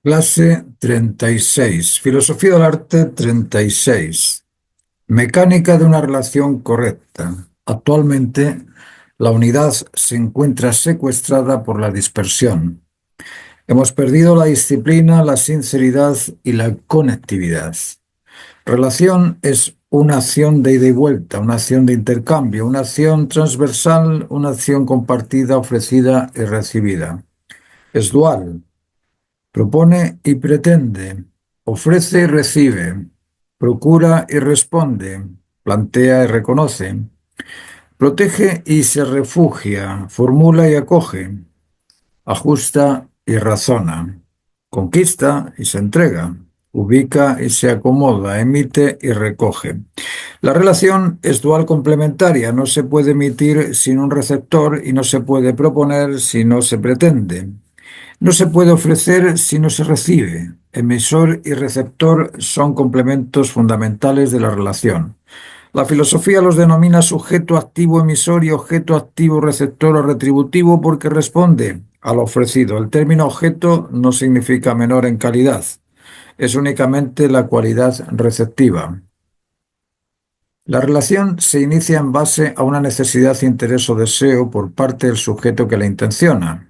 Clase 36. Filosofía del arte 36. Mecánica de una relación correcta. Actualmente, la unidad se encuentra secuestrada por la dispersión. Hemos perdido la disciplina, la sinceridad y la conectividad. Relación es una acción de ida y vuelta, una acción de intercambio, una acción transversal, una acción compartida, ofrecida y recibida. Es dual. Propone y pretende, ofrece y recibe, procura y responde, plantea y reconoce, protege y se refugia, formula y acoge, ajusta y razona, conquista y se entrega, ubica y se acomoda, emite y recoge. La relación es dual complementaria, no se puede emitir sin un receptor y no se puede proponer si no se pretende. No se puede ofrecer si no se recibe. Emisor y receptor son complementos fundamentales de la relación. La filosofía los denomina sujeto activo emisor y objeto activo receptor o retributivo porque responde a lo ofrecido. El término objeto no significa menor en calidad, es únicamente la cualidad receptiva. La relación se inicia en base a una necesidad, interés o deseo por parte del sujeto que la intenciona.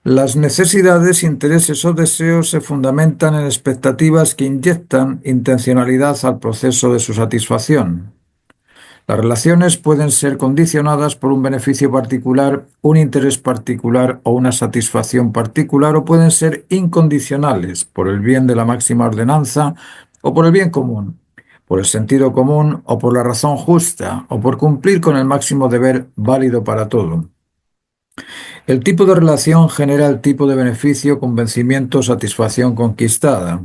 Las necesidades, intereses o deseos se fundamentan en expectativas que inyectan intencionalidad al proceso de su satisfacción. Las relaciones pueden ser condicionadas por un beneficio particular, un interés particular o una satisfacción particular, o pueden ser incondicionales por el bien de la máxima ordenanza o por el bien común, por el sentido común o por la razón justa o por cumplir con el máximo deber válido para todo. El tipo de relación genera el tipo de beneficio, convencimiento, satisfacción conquistada.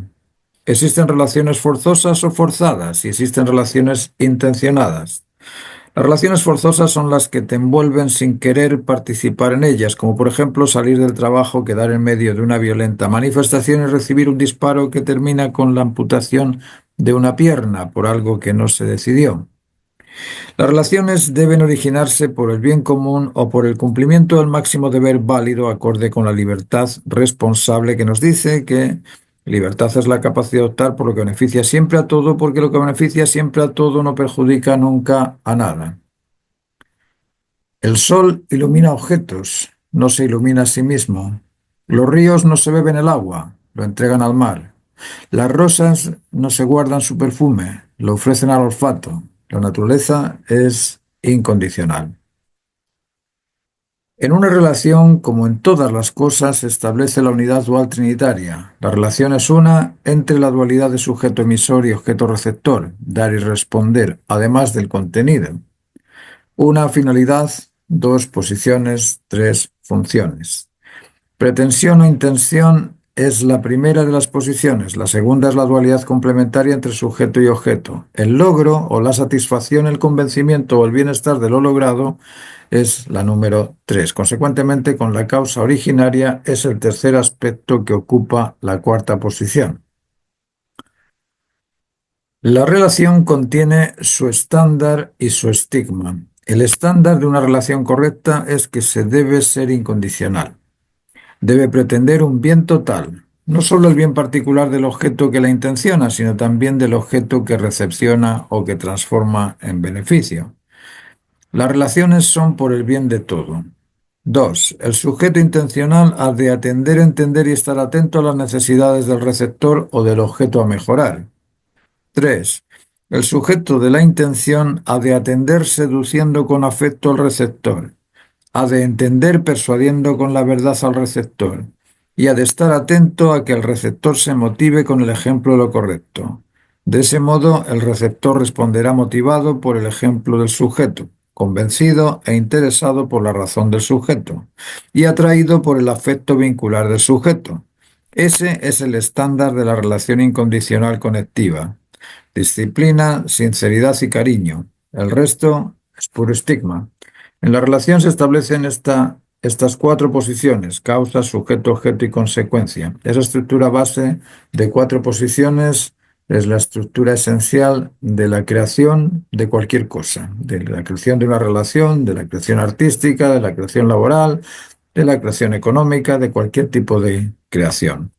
Existen relaciones forzosas o forzadas y existen relaciones intencionadas. Las relaciones forzosas son las que te envuelven sin querer participar en ellas, como por ejemplo salir del trabajo, quedar en medio de una violenta manifestación y recibir un disparo que termina con la amputación de una pierna por algo que no se decidió. Las relaciones deben originarse por el bien común o por el cumplimiento del máximo deber válido acorde con la libertad responsable que nos dice que libertad es la capacidad de optar por lo que beneficia siempre a todo, porque lo que beneficia siempre a todo no perjudica nunca a nada. El sol ilumina objetos, no se ilumina a sí mismo. Los ríos no se beben el agua, lo entregan al mar. Las rosas no se guardan su perfume, lo ofrecen al olfato. La naturaleza es incondicional. En una relación, como en todas las cosas, se establece la unidad dual trinitaria. La relación es una entre la dualidad de sujeto emisor y objeto receptor, dar y responder, además del contenido. Una finalidad, dos posiciones, tres funciones. Pretensión o intención es la primera de las posiciones, la segunda es la dualidad complementaria entre sujeto y objeto. El logro o la satisfacción, el convencimiento o el bienestar de lo logrado es la número 3. Consecuentemente, con la causa originaria es el tercer aspecto que ocupa la cuarta posición. La relación contiene su estándar y su estigma. El estándar de una relación correcta es que se debe ser incondicional. Debe pretender un bien total, no solo el bien particular del objeto que la intenciona, sino también del objeto que recepciona o que transforma en beneficio. Las relaciones son por el bien de todo. 2. El sujeto intencional ha de atender, entender y estar atento a las necesidades del receptor o del objeto a mejorar. 3. El sujeto de la intención ha de atender seduciendo con afecto al receptor, ha de entender persuadiendo con la verdad al receptor y ha de estar atento a que el receptor se motive con el ejemplo de lo correcto. De ese modo, el receptor responderá motivado por el ejemplo del sujeto, convencido e interesado por la razón del sujeto y atraído por el afecto vincular del sujeto. Ese es el estándar de la relación incondicional conectiva. Disciplina, sinceridad y cariño. El resto es puro estigma. En la relación se establecen estas cuatro posiciones: causa, sujeto, objeto y consecuencia. Esa estructura base de cuatro posiciones es la estructura esencial de la creación de cualquier cosa, de la creación de una relación, de la creación artística, de la creación laboral, de la creación económica, de cualquier tipo de creación.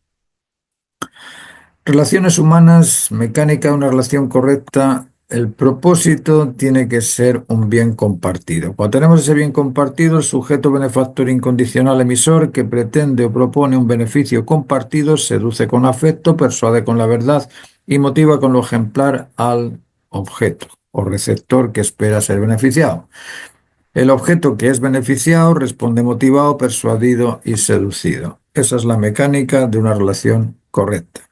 Relaciones humanas, mecánica de una relación correcta. El propósito tiene que ser un bien compartido. Cuando tenemos ese bien compartido, el sujeto benefactor incondicional emisor que pretende o propone un beneficio compartido seduce con afecto, persuade con la verdad y motiva con lo ejemplar al objeto o receptor que espera ser beneficiado. El objeto que es beneficiado responde motivado, persuadido y seducido. Esa es la mecánica de una relación correcta.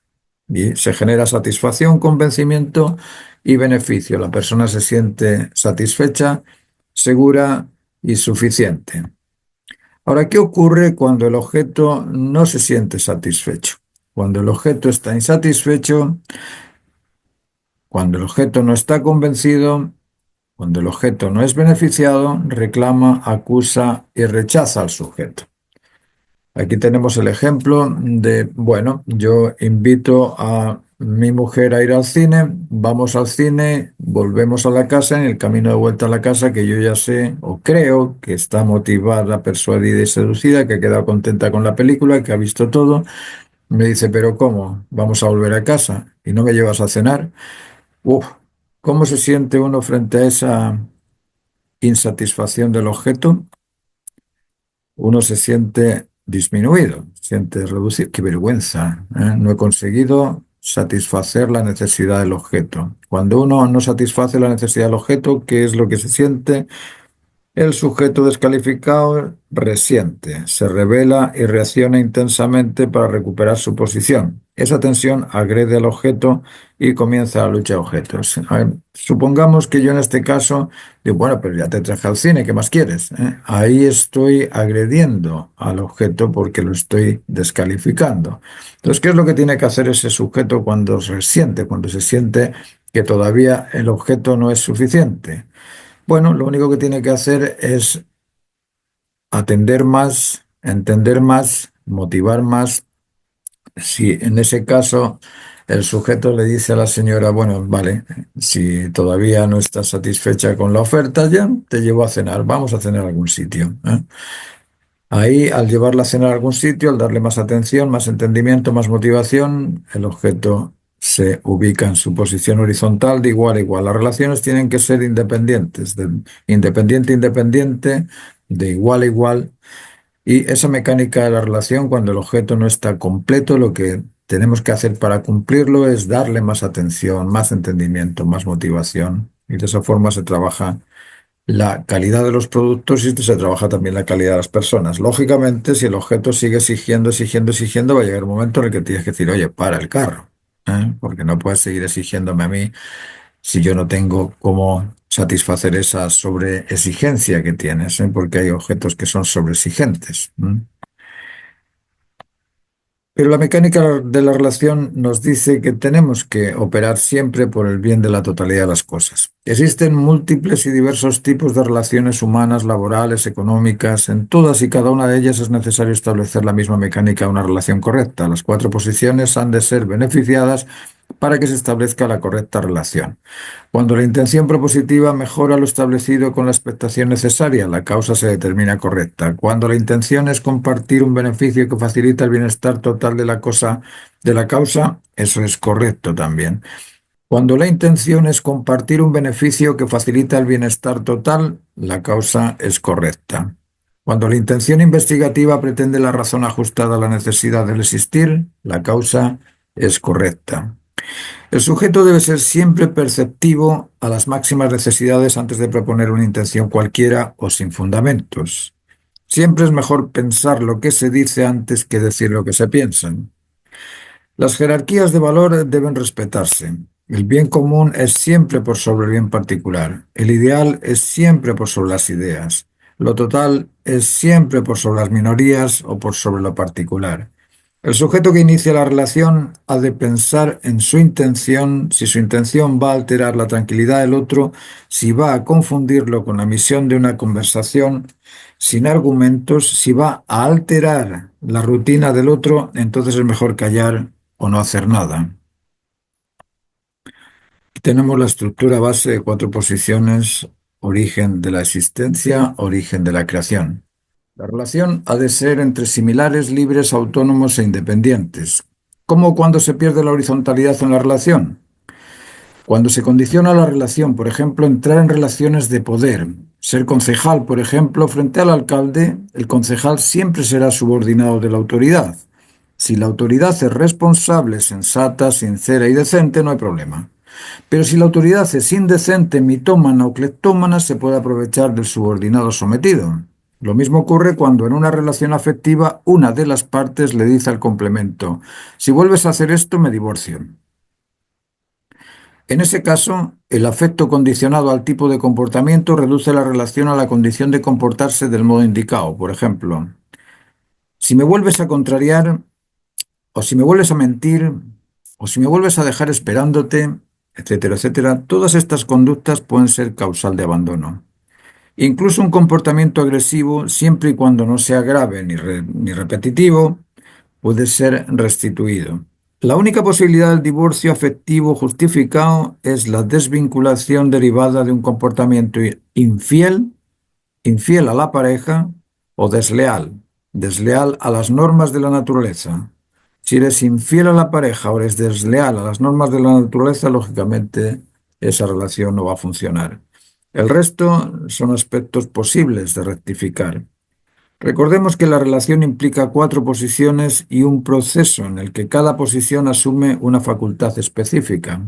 Y se genera satisfacción, convencimiento y beneficio. La persona se siente satisfecha, segura y suficiente. Ahora, ¿qué ocurre cuando el objeto no se siente satisfecho? Cuando el objeto está insatisfecho, cuando el objeto no está convencido, cuando el objeto no es beneficiado, reclama, acusa y rechaza al sujeto. Aquí tenemos el ejemplo de, bueno, yo invito a mi mujer a ir al cine, vamos al cine, volvemos a la casa, en el camino de vuelta a la casa, que yo ya sé o creo que está motivada, persuadida y seducida, que ha quedado contenta con la película, que ha visto todo, me dice, pero ¿cómo? ¿Vamos a volver a casa? ¿Y no me llevas a cenar? Uf, ¿cómo se siente uno frente a esa insatisfacción del objeto? Uno se siente disminuido, siente reducido. ¡Qué vergüenza! ¿Eh? No he conseguido satisfacer la necesidad del objeto. Cuando uno no satisface la necesidad del objeto, ¿qué es lo que se siente? El sujeto descalificado resiente, se revela y reacciona intensamente para recuperar su posición. Esa tensión agrede al objeto y comienza la lucha de objetos. A ver, supongamos que yo en este caso digo, bueno, pero ya te traje al cine, ¿qué más quieres? Ahí estoy agrediendo al objeto porque lo estoy descalificando. Entonces, ¿qué es lo que tiene que hacer ese sujeto cuando se siente que todavía el objeto no es suficiente? Bueno, lo único que tiene que hacer es atender más, entender más, motivar más. Si en ese caso el sujeto le dice a la señora, bueno, vale, si todavía no estás satisfecha con la oferta, ya te llevo a cenar, vamos a cenar a algún sitio. Ahí, al llevarla a cenar a algún sitio, al darle más atención, más entendimiento, más motivación, el objeto se ubica en su posición horizontal de igual a igual. Las relaciones tienen que ser independientes, de independiente a independiente, de igual a igual. Y esa mecánica de la relación, cuando el objeto no está completo, lo que tenemos que hacer para cumplirlo es darle más atención, más entendimiento, más motivación. Y de esa forma se trabaja la calidad de los productos y se trabaja también la calidad de las personas. Lógicamente, si el objeto sigue exigiendo, exigiendo, exigiendo, va a llegar un momento en el que tienes que decir, oye, para el carro, porque no puedes seguir exigiéndome a mí si yo no tengo cómo satisfacer esa sobreexigencia que tienes, porque hay objetos que son sobreexigentes. Pero la mecánica de la relación nos dice que tenemos que operar siempre por el bien de la totalidad de las cosas. Existen múltiples y diversos tipos de relaciones humanas, laborales, económicas. En todas y cada una de ellas es necesario establecer la misma mecánica de una relación correcta. Las cuatro posiciones han de ser beneficiadas para que se establezca la correcta relación. Cuando la intención propositiva mejora lo establecido con la expectación necesaria, la causa se determina correcta. Cuando la intención es compartir un beneficio que facilita el bienestar total de la cosa, de la causa, eso es correcto también. Cuando la intención es compartir un beneficio que facilita el bienestar total, la causa es correcta. Cuando la intención investigativa pretende la razón ajustada a la necesidad del existir, la causa es correcta. El sujeto debe ser siempre perceptivo a las máximas necesidades antes de proponer una intención cualquiera o sin fundamentos. Siempre es mejor pensar lo que se dice antes que decir lo que se piensa. Las jerarquías de valor deben respetarse. El bien común es siempre por sobre el bien particular. El ideal es siempre por sobre las ideas. Lo total es siempre por sobre las minorías o por sobre lo particular. El sujeto que inicia la relación ha de pensar en su intención, si su intención va a alterar la tranquilidad del otro, si va a confundirlo con la misión de una conversación sin argumentos, si va a alterar la rutina del otro, entonces es mejor callar o no hacer nada. Tenemos la estructura base de cuatro posiciones: origen de la existencia, origen de la creación. La relación ha de ser entre similares, libres, autónomos e independientes. como cuando se pierde la horizontalidad en la relación. Cuando se condiciona la relación, por ejemplo, entrar en relaciones de poder, ser concejal, por ejemplo, frente al alcalde, el concejal siempre será subordinado de la autoridad. Si la autoridad es responsable, sensata, sincera y decente, no hay problema. Pero si la autoridad es indecente, mitómana o cleptómana, se puede aprovechar del subordinado sometido. Lo mismo ocurre cuando en una relación afectiva una de las partes le dice al complemento: si vuelves a hacer esto, me divorcio. En ese caso, el afecto condicionado al tipo de comportamiento reduce la relación a la condición de comportarse del modo indicado. Por ejemplo, si me vuelves a contrariar, o si me vuelves a mentir, o si me vuelves a dejar esperándote, etcétera, etcétera, todas estas conductas pueden ser causal de abandono. Incluso un comportamiento agresivo, siempre y cuando no sea grave ni repetitivo, puede ser restituido. La única posibilidad del divorcio afectivo justificado es la desvinculación derivada de un comportamiento infiel a la pareja o desleal a las normas de la naturaleza. Si eres infiel a la pareja o eres desleal a las normas de la naturaleza, lógicamente esa relación no va a funcionar. El resto son aspectos posibles de rectificar. Recordemos que la relación implica cuatro posiciones y un proceso en el que cada posición asume una facultad específica.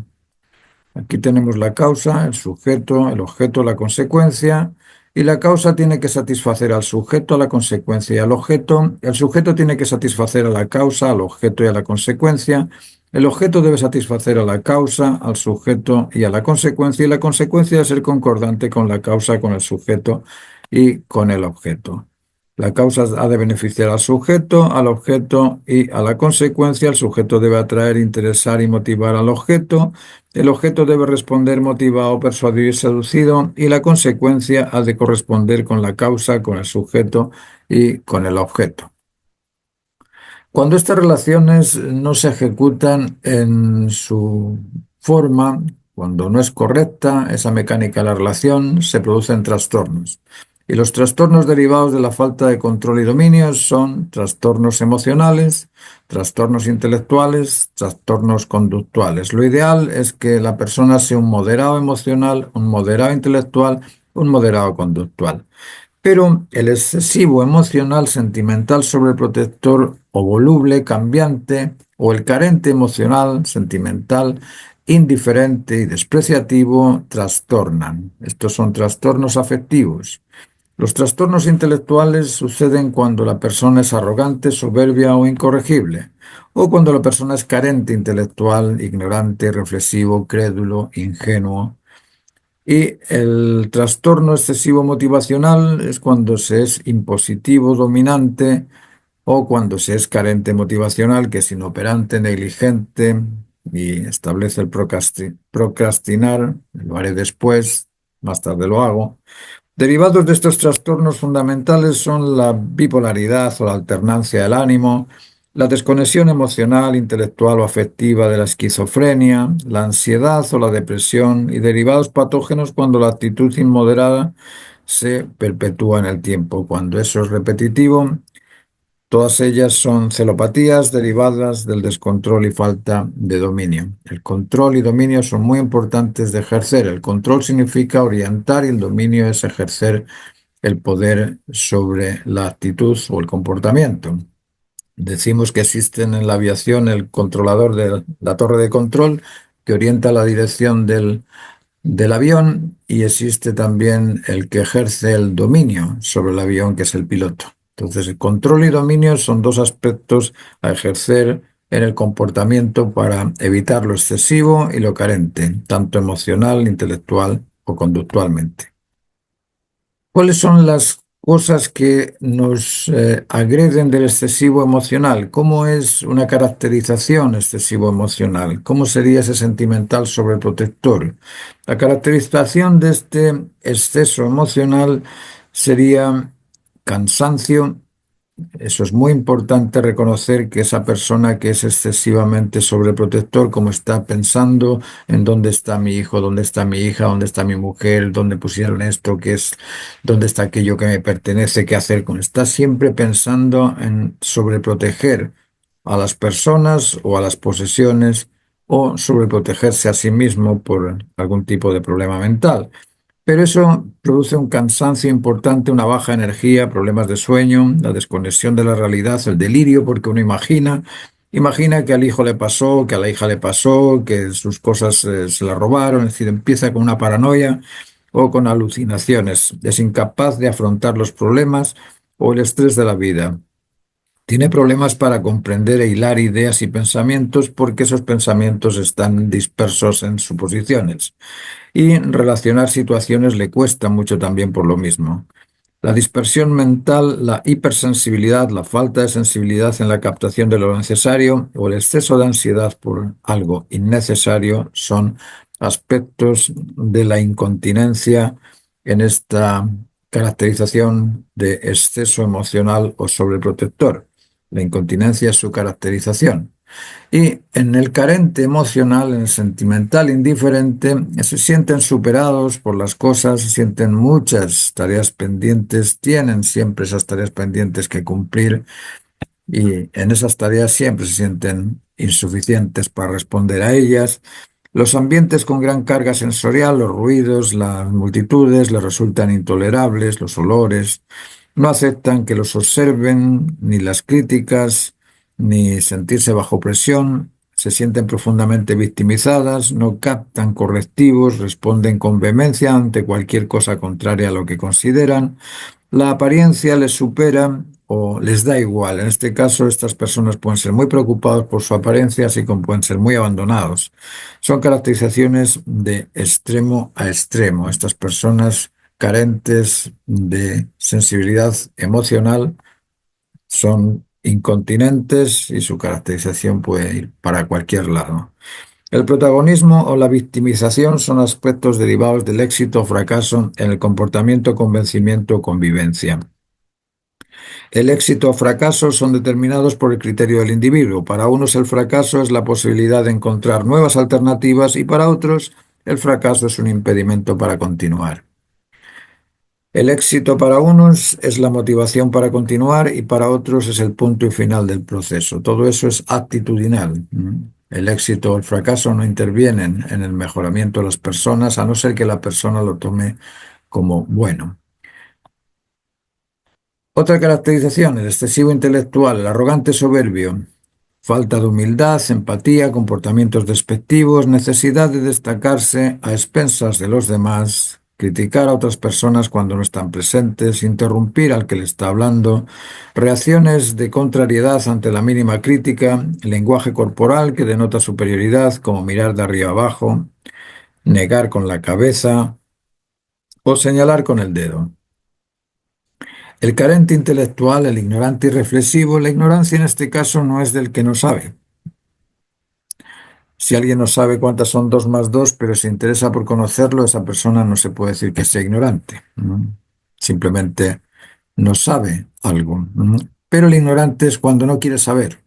Aquí tenemos la causa, el sujeto, el objeto, la consecuencia, y la causa tiene que satisfacer al sujeto, a la consecuencia y al objeto. El sujeto tiene que satisfacer a la causa, al objeto y a la consecuencia. El objeto debe satisfacer a la causa, al sujeto y a la consecuencia, y la consecuencia debe ser concordante con la causa, con el sujeto y con el objeto. La causa ha de beneficiar al sujeto, al objeto y a la consecuencia. El sujeto debe atraer, interesar y motivar al objeto. El objeto debe responder motivado, persuadido y seducido, y la consecuencia ha de corresponder con la causa, con el sujeto y con el objeto. Cuando estas relaciones no se ejecutan en su forma, cuando no es correcta esa mecánica de la relación, se producen trastornos. Y los trastornos derivados de la falta de control y dominio son trastornos emocionales, trastornos intelectuales, trastornos conductuales. Lo ideal es que la persona sea un moderado emocional, un moderado intelectual, un moderado conductual. Pero el excesivo emocional, sentimental, sobreprotector o voluble, cambiante, o el carente emocional, sentimental, indiferente y despreciativo, trastornan. Estos son trastornos afectivos. Los trastornos intelectuales suceden cuando la persona es arrogante, soberbia o incorregible, o cuando la persona es carente intelectual, ignorante, reflexivo, crédulo, ingenuo. Y el trastorno excesivo motivacional es cuando se es impositivo, dominante, o cuando se es carente motivacional, que es inoperante, negligente y establece el procrastinar, lo haré después, más tarde lo hago. Derivados de estos trastornos fundamentales son la bipolaridad o la alternancia del ánimo, la desconexión emocional, intelectual o afectiva de la esquizofrenia, la ansiedad o la depresión y derivados patógenos cuando la actitud inmoderada se perpetúa en el tiempo. Cuando eso es repetitivo, todas ellas son celopatías derivadas del descontrol y falta de dominio. El control y dominio son muy importantes de ejercer. El control significa orientar y el dominio es ejercer el poder sobre la actitud o el comportamiento. Decimos que existen en la aviación el controlador de la torre de control que orienta la dirección del avión, y existe también el que ejerce el dominio sobre el avión, que es el piloto. Entonces, el control y dominio son dos aspectos a ejercer en el comportamiento para evitar lo excesivo y lo carente, tanto emocional, intelectual o conductualmente. ¿Cuáles son las cosas que nos agreden del excesivo emocional? ¿Cómo es una caracterización excesivo emocional? ¿Cómo sería ese sentimental sobreprotector? La caracterización de este exceso emocional sería cansancio. Eso es muy importante, reconocer que esa persona que es excesivamente sobreprotector, como está pensando en dónde está mi hijo, dónde está mi hija, dónde está mi mujer, dónde pusieron esto, qué es, dónde está aquello que me pertenece, qué hacer con. Está siempre pensando en sobreproteger a las personas o a las posesiones o sobreprotegerse a sí mismo por algún tipo de problema mental. Pero eso produce un cansancio importante, una baja energía, problemas de sueño, la desconexión de la realidad, el delirio, porque uno imagina que al hijo le pasó, que a la hija le pasó, que sus cosas se las robaron, es decir, empieza con una paranoia o con alucinaciones, es incapaz de afrontar los problemas o el estrés de la vida. Tiene problemas para comprender e hilar ideas y pensamientos porque esos pensamientos están dispersos en suposiciones. Y relacionar situaciones le cuesta mucho también por lo mismo. La dispersión mental, la hipersensibilidad, la falta de sensibilidad en la captación de lo necesario o el exceso de ansiedad por algo innecesario son aspectos de la incontinencia en esta caracterización de exceso emocional o sobreprotector. La incontinencia es su caracterización. Y en el carente emocional, en el sentimental indiferente, se sienten superados por las cosas, se sienten muchas tareas pendientes, tienen siempre esas tareas pendientes que cumplir y en esas tareas siempre se sienten insuficientes para responder a ellas. Los ambientes con gran carga sensorial, los ruidos, las multitudes les resultan intolerables, los olores, no aceptan que los observen, ni las críticas, ni sentirse bajo presión, se sienten profundamente victimizadas, no captan correctivos, responden con vehemencia ante cualquier cosa contraria a lo que consideran, la apariencia les supera o les da igual. En este caso, estas personas pueden ser muy preocupados por su apariencia, así como pueden ser muy abandonados. Son caracterizaciones de extremo a extremo. Estas personas carentes de sensibilidad emocional son incontinentes y su caracterización puede ir para cualquier lado. El protagonismo o la victimización son aspectos derivados del éxito o fracaso en el comportamiento, convencimiento o convivencia. El éxito o fracaso son determinados por el criterio del individuo. Para unos el fracaso es la posibilidad de encontrar nuevas alternativas y para otros el fracaso es un impedimento para continuar. El éxito para unos es la motivación para continuar y para otros es el punto y final del proceso. Todo eso es actitudinal. El éxito o el fracaso no intervienen en el mejoramiento de las personas, a no ser que la persona lo tome como bueno. Otra caracterización, el excesivo intelectual, el arrogante soberbio, falta de humildad, empatía, comportamientos despectivos, necesidad de destacarse a expensas de los demás, criticar a otras personas cuando no están presentes, interrumpir al que le está hablando, reacciones de contrariedad ante la mínima crítica, lenguaje corporal que denota superioridad, como mirar de arriba abajo, negar con la cabeza o señalar con el dedo. El carente intelectual, el ignorante irreflexivo, la ignorancia en este caso no es del que no sabe. Si alguien no sabe cuántas son 2 más 2, pero se interesa por conocerlo, esa persona no se puede decir que sea ignorante. Simplemente no sabe algo. Pero el ignorante es cuando no quiere saber.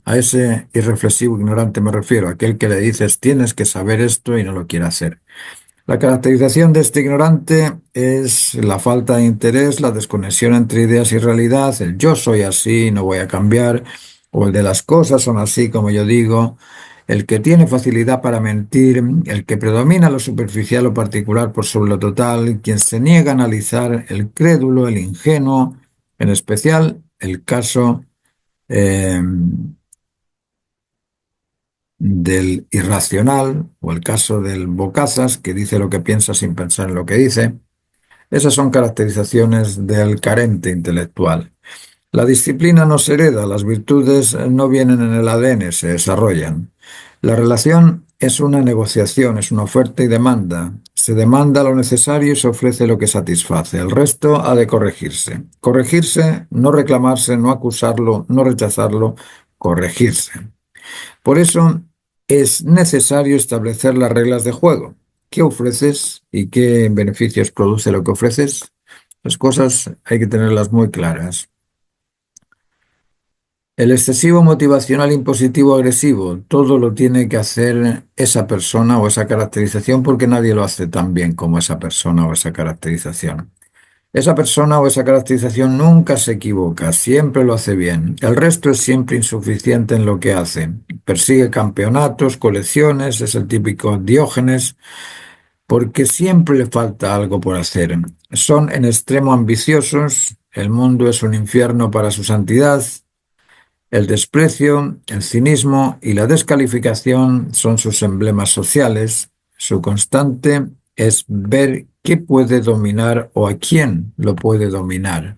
A ese irreflexivo ignorante me refiero, a aquel que le dices tienes que saber esto y no lo quiere hacer. La caracterización de este ignorante es la falta de interés, la desconexión entre ideas y realidad, el yo soy así, no voy a cambiar, o el de las cosas son así como yo digo, el que tiene facilidad para mentir, el que predomina lo superficial o particular por sobre lo total, quien se niega a analizar, el crédulo, el ingenuo, en especial el caso eh, del irracional o el caso del bocazas, que dice lo que piensa sin pensar en lo que dice. Esas son caracterizaciones del carente intelectual. La disciplina no se hereda, las virtudes no vienen en el ADN, se desarrollan. La relación es una negociación, es una oferta y demanda. Se demanda lo necesario y se ofrece lo que satisface. El resto ha de corregirse. Corregirse, no reclamarse, no acusarlo, no rechazarlo, corregirse. Por eso es necesario establecer las reglas de juego. ¿Qué ofreces y qué beneficios produce lo que ofreces? Las cosas hay que tenerlas muy claras. El excesivo motivacional impositivo agresivo, todo lo tiene que hacer esa persona o esa caracterización porque nadie lo hace tan bien como esa persona o esa caracterización. Esa persona o esa caracterización nunca se equivoca, siempre lo hace bien. El resto es siempre insuficiente en lo que hace. Persigue campeonatos, colecciones, es el típico Diógenes, porque siempre le falta algo por hacer. Son en extremo ambiciosos, el mundo es un infierno para su santidad, el desprecio, el cinismo y la descalificación son sus emblemas sociales. Su constante es ver qué puede dominar o a quién lo puede dominar.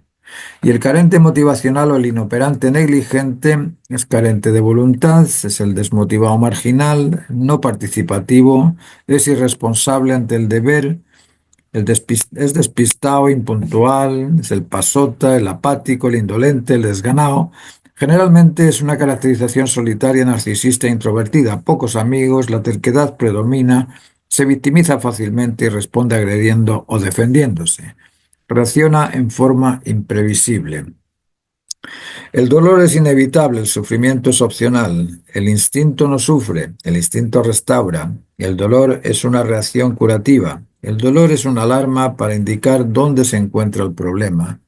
Y el carente motivacional o el inoperante negligente es carente de voluntad, es el desmotivado marginal, no participativo, es irresponsable ante el deber, es despistado, impuntual, es el pasota, el apático, el indolente, el desganado. Generalmente es una caracterización solitaria, narcisista e introvertida. Pocos amigos, la terquedad predomina, se victimiza fácilmente y responde agrediendo o defendiéndose. Reacciona en forma imprevisible. El dolor es inevitable, el sufrimiento es opcional. El instinto no sufre, el instinto restaura. El dolor es una reacción curativa. El dolor es una alarma para indicar dónde se encuentra el problema.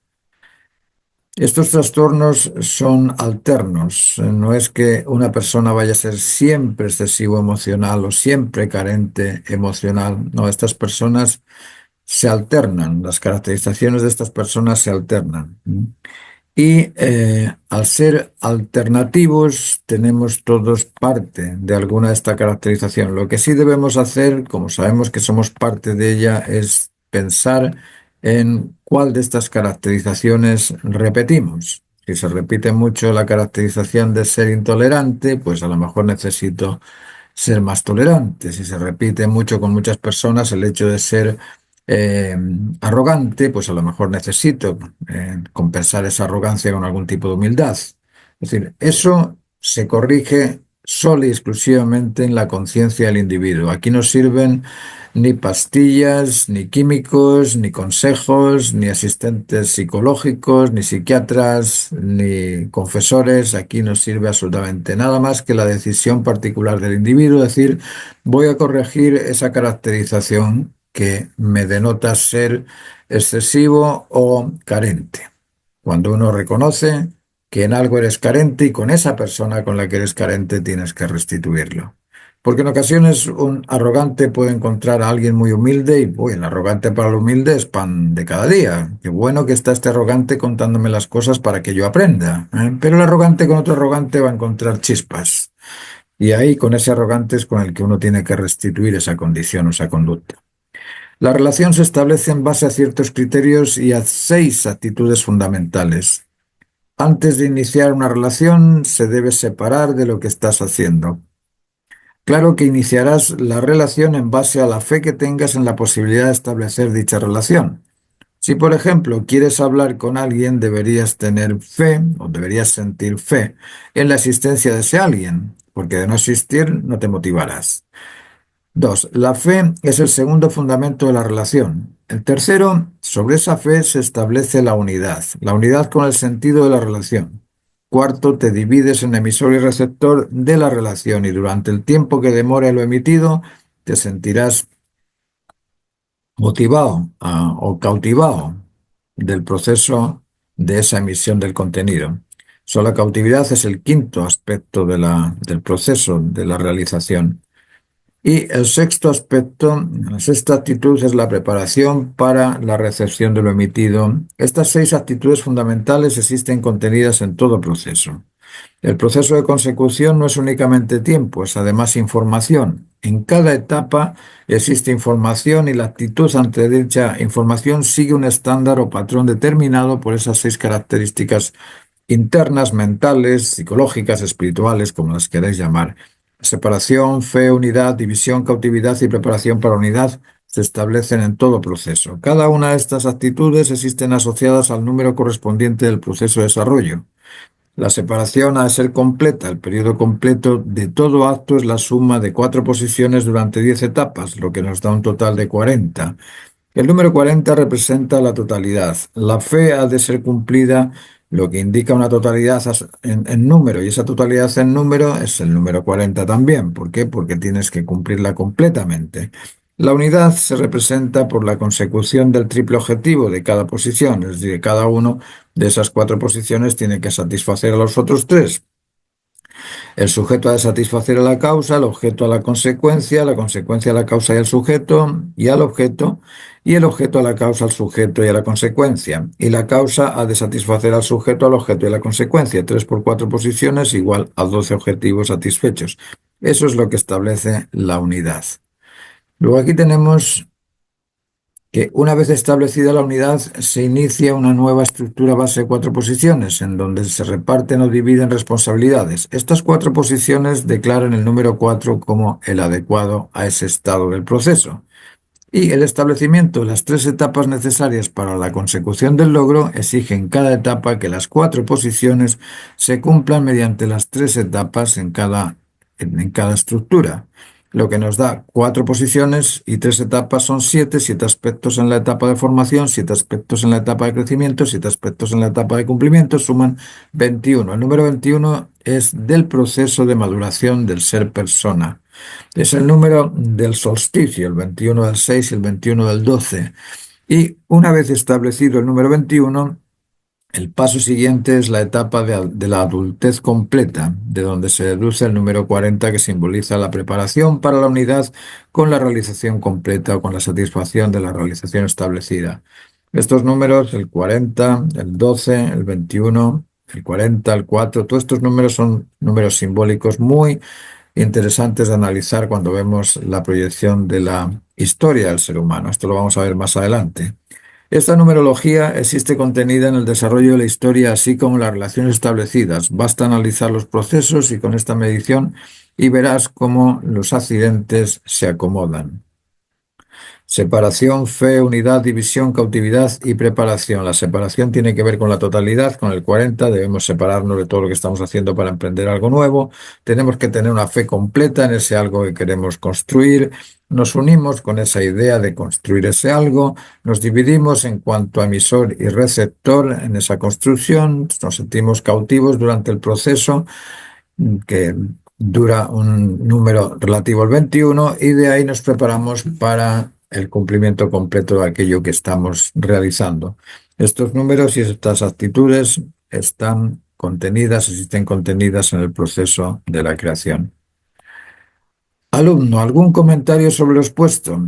Estos trastornos son alternos. No es que una persona vaya a ser siempre excesivo emocional o siempre carente emocional. No, estas personas se alternan. Las caracterizaciones de estas personas se alternan. Y al ser alternativos, tenemos todos parte de alguna de esta caracterización. Lo que sí debemos hacer, como sabemos que somos parte de ella, es pensar en cuál de estas caracterizaciones repetimos. Si se repite mucho la caracterización de ser intolerante, pues a lo mejor necesito ser más tolerante. Si se repite mucho con muchas personas el hecho de ser eh, arrogante, pues a lo mejor necesito compensar esa arrogancia con algún tipo de humildad. Es decir, eso se corrige solo y exclusivamente en la conciencia del individuo. Aquí no sirven ni pastillas, ni químicos, ni consejos, ni asistentes psicológicos, ni psiquiatras, ni confesores. Aquí no sirve absolutamente nada más que la decisión particular del individuo, es decir, voy a corregir esa caracterización que me denota ser excesivo o carente. Cuando uno reconoce que en algo eres carente y con esa persona con la que eres carente tienes que restituirlo. Porque en ocasiones un arrogante puede encontrar a alguien muy humilde y, uy, el arrogante para el humilde es pan de cada día. Qué bueno que está este arrogante contándome las cosas para que yo aprenda, ¿eh? Pero el arrogante con otro arrogante va a encontrar chispas. Y ahí con ese arrogante es con el que uno tiene que restituir esa condición o esa conducta. La relación se establece en base a ciertos criterios y a 6 actitudes fundamentales. Antes de iniciar una relación, se debe separar de lo que estás haciendo. Claro que iniciarás la relación en base a la fe que tengas en la posibilidad de establecer dicha relación. Si, por ejemplo, quieres hablar con alguien, deberías tener fe o deberías sentir fe en la existencia de ese alguien, porque de no existir no te motivarás. 2. La fe es el segundo fundamento de la relación. El tercero, sobre esa fe se establece la unidad con el sentido de la relación. Cuarto, te divides en emisor y receptor de la relación y durante el tiempo que demore lo emitido, te sentirás motivado o cautivado del proceso de esa emisión del contenido. So, la cautividad es el quinto aspecto del proceso de la realización. Y el sexto aspecto, la sexta actitud es la preparación para la recepción de lo emitido. Estas 6 actitudes fundamentales existen contenidas en todo proceso. El proceso de consecución no es únicamente tiempo, es además información. En cada etapa existe información y la actitud ante dicha información sigue un estándar o patrón determinado por esas 6 características internas, mentales, psicológicas, espirituales, como las queráis llamar. Separación, fe, unidad, división, cautividad y preparación para unidad se establecen en todo proceso. Cada una de estas actitudes existen asociadas al número correspondiente del proceso de desarrollo. La separación ha de ser completa. El periodo completo de todo acto es la suma de 4 posiciones durante 10 etapas, lo que nos da un total de 40. El número 40 representa la totalidad. La fe ha de ser cumplida, lo que indica una totalidad en número, y esa totalidad en número es el número 40 también. ¿Por qué? Porque tienes que cumplirla completamente. La unidad se representa por la consecución del triple objetivo de cada posición, es decir, cada uno de esas cuatro posiciones tiene que satisfacer a los otros tres. El sujeto ha de satisfacer a la causa, el objeto a la consecuencia a la causa y al sujeto y al objeto, y el objeto a la causa, al sujeto y a la consecuencia. Y la causa ha de satisfacer al sujeto, al objeto y a la consecuencia. 3 por 4 posiciones igual a 12 objetivos satisfechos. Eso es lo que establece la unidad. Luego aquí tenemos que una vez establecida la unidad se inicia una nueva estructura base de cuatro posiciones, en donde se reparten o dividen responsabilidades. Estas cuatro posiciones declaran el número 4 como el adecuado a ese estado del proceso. Y el establecimiento de las tres etapas necesarias para la consecución del logro exige en cada etapa que las cuatro posiciones se cumplan mediante las tres etapas en cada estructura. Lo que nos da cuatro posiciones y tres etapas son siete aspectos en la etapa de formación, 7 aspectos en la etapa de crecimiento, 7 aspectos en la etapa de cumplimiento, suman 21. El número 21 es del proceso de maduración del ser persona. Es el número del solsticio, el 21 del 6 y el 21 del 12. Y una vez establecido el número 21, el paso siguiente es la etapa de la adultez completa, de donde se deduce el número 40 que simboliza la preparación para la unidad con la realización completa o con la satisfacción de la realización establecida. Estos números, el 40, el 12, el 21, el 40, el 4, todos estos números son números simbólicos muy interesantes de analizar cuando vemos la proyección de la historia del ser humano. Esto lo vamos a ver más adelante. Esta numerología existe contenida en el desarrollo de la historia, así como en las relaciones establecidas. Basta analizar los procesos y con esta medición y verás cómo los accidentes se acomodan. Separación, fe, unidad, división, cautividad y preparación. La separación tiene que ver con la totalidad, con el 40. Debemos separarnos de todo lo que estamos haciendo para emprender algo nuevo. Tenemos que tener una fe completa en ese algo que queremos construir. Nos unimos con esa idea de construir ese algo. Nos dividimos en cuanto a emisor y receptor en esa construcción. Nos sentimos cautivos durante el proceso, que dura un número relativo al 21, y de ahí nos preparamos para el cumplimiento completo de aquello que estamos realizando. Estos números y estas actitudes existen contenidas en el proceso de la creación. Alumno, ¿algún comentario sobre lo expuesto?